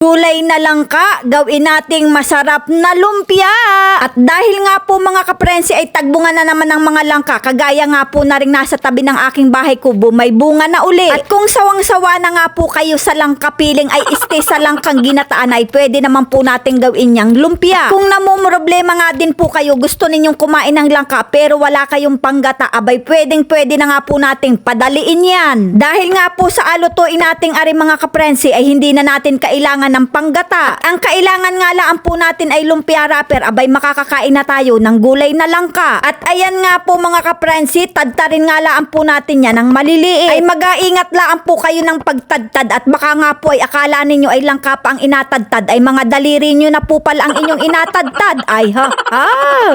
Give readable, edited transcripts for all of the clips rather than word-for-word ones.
Gulay na langka, gawin nating masarap na lumpia. At dahil nga po mga kaprensi ay tagbunga na naman ng mga langka, kagaya nga po na rin nasa tabi ng aking bahay kubo, may bunga na uli. At kung sawang-sawa na nga po kayo sa langka piling ay sa langkang ginataan ay pwede naman po natin gawin niyang lumpia. Kung namumroblema nga din po kayo, gusto ninyong kumain ng langka pero wala kayong panggata, abay pwede na nga po nating padaliin yan. Dahil nga po sa alutuin nating ari mga kaprensi ay hindi na natin kailangan ng panggata. Ang kailangan nga lang po natin ay lumpia wrapper, abay makakakain na tayo ng gulay na langka. At ayan nga po mga kaprensi, tadtarin nga lang po natin yan ng maliliit. Ay mag-aingat lang po kayo ng pagtadtad at baka nga po ay akala ninyo ay langka pa ang inatadtad, ay mga daliri nyo na po pala ang inyong inatadtad. Ay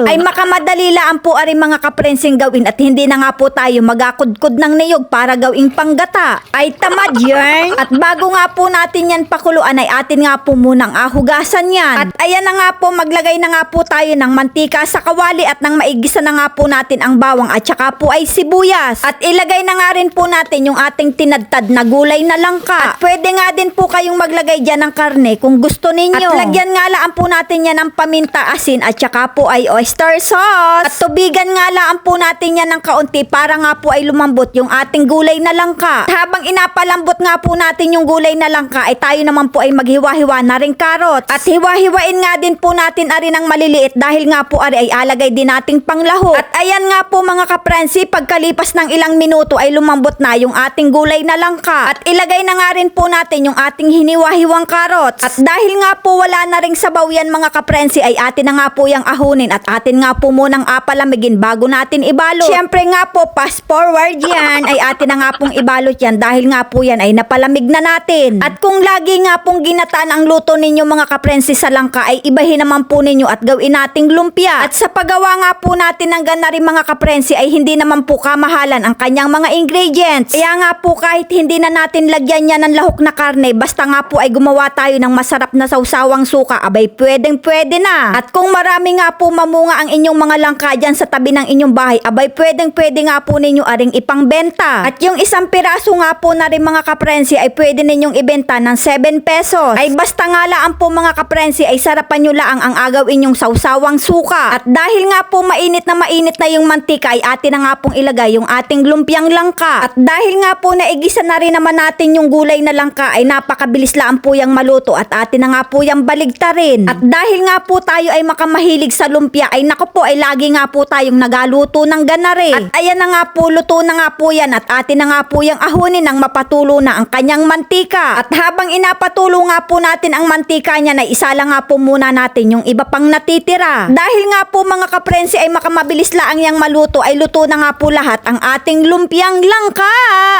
ay makamadali lang po ari mga kaprensing gawin at hindi na nga po tayo magakudkod ng niyog para gawing panggata. Ay tamad yan. At bago nga po natin yan pakuluan ay atin nga po munang ahugasan yan. At ayan na nga po, maglagay na nga po tayo ng mantika sa kawali at nang maigisa na nga po natin ang bawang at saka po ay sibuyas. At ilagay na nga rin po natin yung ating tinadtad na gulay na langka. At pwede nga din po kayong maglagay dyan ng karne kung gusto ninyo. At lagyan nga lang po natin yan ng paminta, asin at saka po ay oyster sauce. At tubigan nga lang po natin yan ng kaunti para nga po ay lumambot yung ating gulay na langka. At habang inapalambot nga po natin yung gulay na langka ay tayo naman po ay maghiwa-hiwa na rin carrots. At hiwa-hiwain nga din po natin ari ng maliliit dahil nga po ari ay alagay din nating panglaho. At ayan nga po mga kaprensi, pagkalipas ng ilang minuto ay lumambot na yung ating gulay na langka. At ilagay na nga rin po natin yung ating hiniwa-hiwang carrots. At dahil nga po wala na ring sabaw yan mga kaprensi ay atin na nga po yung ahunin at atin nga po munang apalamigin bago natin ibalot. Siyempre nga po, fast forward yan ay atin na nga pong ibalot yan dahil nga po yan ay napalamig na natin. At kung lagi nga pong ginataan ang luto ninyo mga kaprensi sa langka ay ibahin naman po ninyo at gawin nating lumpia. At sa paggawa nga po natin ng ganari mga kaprensi ay hindi naman po kamahalan ang kanyang mga ingredients. Kaya nga po kahit hindi na natin lagyan yan ng lahok na karne, basta nga po ay gumawa tayo ng masarap na sawsawang suka, abay pwede na. At kung marami nga po mamunga ang inyong mga langka dyan sa tabi ng inyong bahay, abay pwede nga po ninyo aring ipangbenta. At yung isang piraso nga po na rin mga kaprensi ay pwede ninyong ibenta ng 7 pesos. Ay basta nga lang po mga kaprensi ay sarapan nyo lang ang agawin yung sawsawang suka. At dahil nga po mainit na yung mantika ay atin na nga pong ilagay yung ating lumpiang langka. At dahil nga po naigisa na rin naman natin yung gulay na langka ay napakabilis lang po yung maluto at atin na nga po yung baligtarin. At dahil nga po tayo ay makamahilig sa lumpia ay nako po ay lagi nga po tayong nagaluto ng ganari. At ayan na nga po, luto na nga po yan at atin na nga po yung ahunin ng mapatulo na ang kanyang mantika. At habang inapatulo nga po natin ang mantika niya na isa lang nga po muna natin yung iba pang natitira. Dahil nga po mga kaprensi ay makamabilis lang yang maluto ay luto na nga po lahat ang ating lumpiang langka.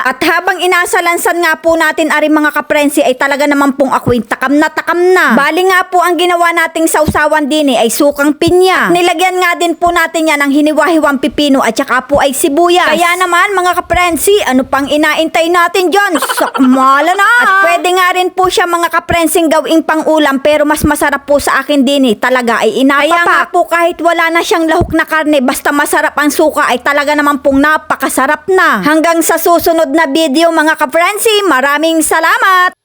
At habang inasalansan nga po natin ari mga kaprensi ay talaga naman pong ako'y takam na. Bali nga po ang ginawa nating sawsawan din ay sukang pinya. At nilagyan nga din po natin yan ng hiniwa-hiwang pipino at saka po ay sibuyas. Kaya naman mga kaprensi, ano pang inaintay natin dyan? Sakmala na! At pwede nga rin po siya mga kaprensing gawing pang-ulam pero mas masarap po sa akin din talaga ay inapapa. Kaya nga po kahit wala na siyang lahok na karne basta masarap ang suka ay talaga naman pong napakasarap na. Hanggang sa susunod na video mga kaprensi, maraming salamat!